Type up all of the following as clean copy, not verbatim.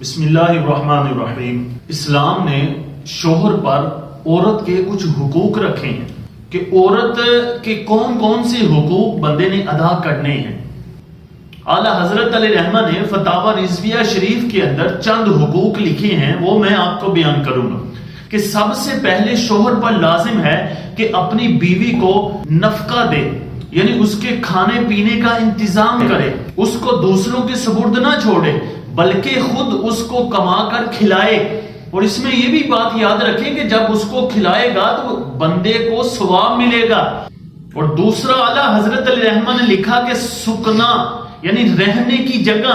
بسم اللہ الرحمن الرحیم۔ اسلام نے شوہر پر عورت کے کچھ حقوق رکھے ہیں کہ عورت کے کون کون سے حقوق بندے نے ادا کرنے ہیں۔ اعلیٰ حضرت علیہ رحمہ نے فتاوی رضویہ شریف کے اندر چند حقوق لکھے ہیں، وہ میں آپ کو بیان کروں گا کہ سب سے پہلے شوہر پر لازم ہے کہ اپنی بیوی کو نفقہ دے، یعنی اس کے کھانے پینے کا انتظام کرے، اس کو دوسروں کے سپرد نہ چھوڑے بلکہ خود اس کو کما کر کھلائے۔ اور اس میں یہ بھی بات یاد رکھیں کہ جب اس کو کھلائے گا تو بندے کو ثواب ملے گا۔ اور دوسرا اعلیٰ حضرت علیہ رحمہ نے لکھا کہ سکنا یعنی رہنے کی جگہ،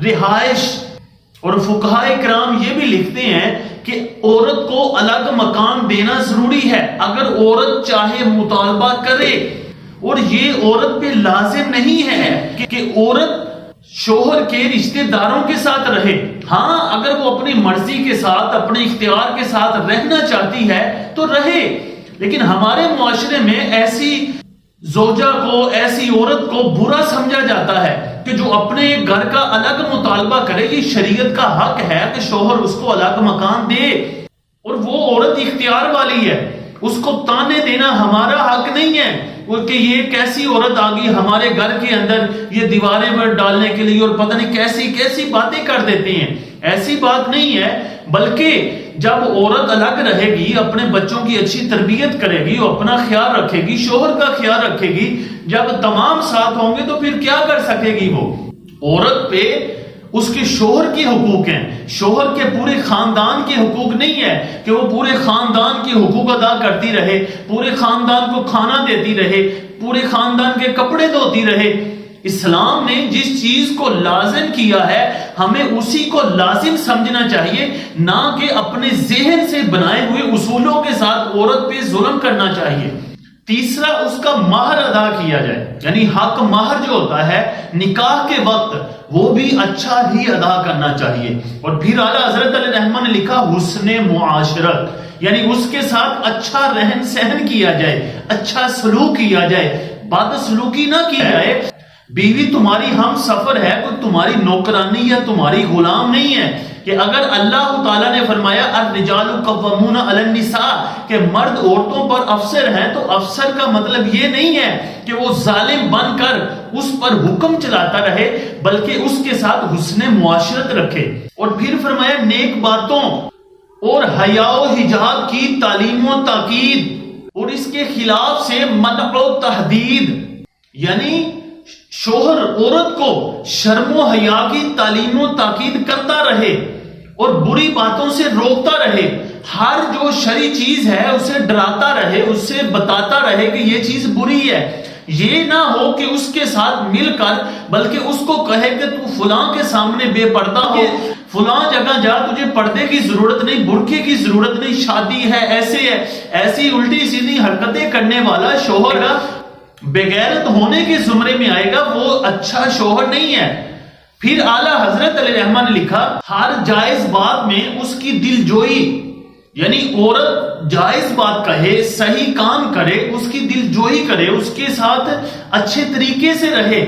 رہائش۔ اور فقہائے کرام یہ بھی لکھتے ہیں کہ عورت کو الگ مکان دینا ضروری ہے اگر عورت چاہے مطالبہ کرے، اور یہ عورت پہ لازم نہیں ہے کہ عورت شوہر کے رشتہ داروں کے ساتھ رہے۔ ہاں، اگر وہ اپنی مرضی کے ساتھ، اپنے اختیار کے ساتھ رہنا چاہتی ہے تو رہے، لیکن ہمارے معاشرے میں ایسی زوجہ کو، ایسی عورت کو برا سمجھا جاتا ہے کہ جو اپنے گھر کا الگ مطالبہ کرے۔ یہ شریعت کا حق ہے کہ شوہر اس کو الگ مکان دے، اور وہ عورت اختیار والی ہے، اس کو تانے دینا ہمارا حق نہیں ہے کہ یہ کیسی عورت آ گئی ہمارے گھر کے اندر یہ دیواریں پر ڈالنے کے لیے، اور پتہ نہیں کیسی کیسی باتیں کر دیتے ہیں۔ ایسی بات نہیں ہے، بلکہ جب عورت الگ رہے گی، اپنے بچوں کی اچھی تربیت کرے گی، اپنا خیال رکھے گی، شوہر کا خیال رکھے گی، جب تمام ساتھ ہوں گے تو پھر کیا کر سکے گی وہ؟ عورت پہ اس کے شوہر کے حقوق ہیں، شوہر کے پورے خاندان کے حقوق نہیں ہے کہ وہ پورے خاندان کے حقوق ادا کرتی رہے، پورے خاندان کو کھانا دیتی رہے، پورے خاندان کے کپڑے دھوتی رہے۔ اسلام نے جس چیز کو لازم کیا ہے ہمیں اسی کو لازم سمجھنا چاہیے، نہ کہ اپنے ذہن سے بنائے ہوئے اصولوں کے ساتھ عورت پہ ظلم کرنا چاہیے۔ تیسرا، اس کا مہر ادا کیا جائے، یعنی حق مہر جو ہوتا ہے نکاح کے وقت وہ بھی اچھا ہی ادا کرنا چاہیے۔ اور پھر اعلیٰ حضرت علیہ رحمہ نے لکھا حسن معاشرت، یعنی اس کے ساتھ اچھا رہن سہن کیا جائے، اچھا سلوک کیا جائے، بد سلوکی نہ کی جائے۔ بیوی تمہاری ہم سفر ہے، کوئی تمہاری نوکرانی یا تمہاری غلام نہیں ہے کہ اگر اللہ تعالیٰ نے فرمایا الرجال قوامون علی النساء کہ مرد عورتوں پر افسر ہیں، تو افسر کا مطلب یہ نہیں ہے کہ وہ ظالم بن کر اس پر حکم چلاتا رہے، بلکہ اس کے ساتھ حسن معاشرت رکھے۔ اور پھر فرمایا نیک باتوں اور حیا و حجاب کی تعلیم و تاکید، اور اس کے خلاف سے منع و تحدید، یعنی شوہر عورت کو شرم و حیا کی تعلیم و تاکید کرتا رہے اور بری باتوں سے روکتا رہے، ہر جو شرعی چیز ہے اسے ڈراتا رہے، اس سے بتاتا رہے کہ یہ چیز بری ہے۔ یہ نہ ہو کہ اس کے ساتھ مل کر بلکہ اس کو کہے کہ تو فلاں کے سامنے بے پردہ ہو، فلاں جگہ جا، تجھے پردے کی ضرورت نہیں، برقعے کی ضرورت نہیں، شادی ہے، ایسے ہے، ایسی الٹی سیدھی حرکتیں کرنے والا شوہر بغیرت ہونے کے زمرے میں آئے گا، وہ اچھا شوہر نہیں ہے۔ پھر اعلیٰ حضرت علیہ رحمہ نے لکھا ہر جائز بات میں اس کی دل جوئی، یعنی عورت جائز بات کہے، صحیح کام کرے، اس کی دل جوئی کرے، اس کے ساتھ اچھے طریقے سے رہے۔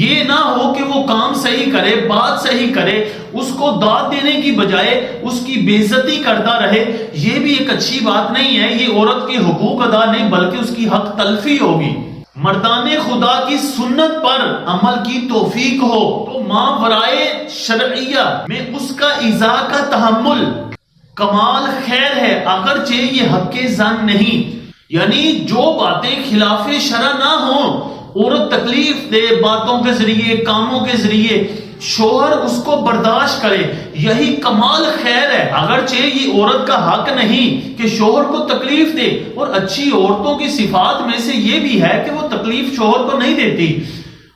یہ نہ ہو کہ وہ کام صحیح کرے، بات صحیح کرے، اس کو داد دینے کی بجائے اس کی بے عزتی کرتا رہے، یہ بھی ایک اچھی بات نہیں ہے۔ یہ عورت کے حقوق ادا نہیں بلکہ اس کی حق تلفی ہوگی۔ مردان خدا کی سنت پر عمل کی توفیق ہو تو ماورائے شرعیہ میں اس کا ایذا کا تحمل کمال خیر ہے، اگرچہ یہ حق زن نہیں، یعنی جو باتیں خلاف شرع نہ ہوں، عورت تکلیف دے باتوں کے ذریعے، کاموں کے ذریعے، شوہر اس کو برداشت کرے، یہی کمال خیر ہے، اگرچہ یہ عورت کا حق نہیں کہ شوہر کو تکلیف دے۔ اور اچھی عورتوں کی صفات میں سے یہ بھی ہے کہ وہ تکلیف شوہر کو نہیں دیتی،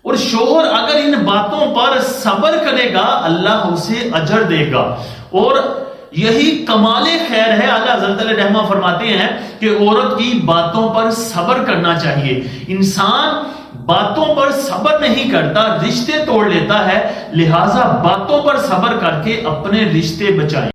اور شوہر اگر ان باتوں پر صبر کرے گا اللہ اسے اجر دے گا، اور یہی کمال خیر ہے۔ اعلیٰ حضرت علیہ رحمہ فرماتے ہیں کہ عورت کی باتوں پر صبر کرنا چاہیے۔ انسان باتوں پر صبر نہیں کرتا، رشتے توڑ لیتا ہے، لہٰذا باتوں پر صبر کر کے اپنے رشتے بچائیں۔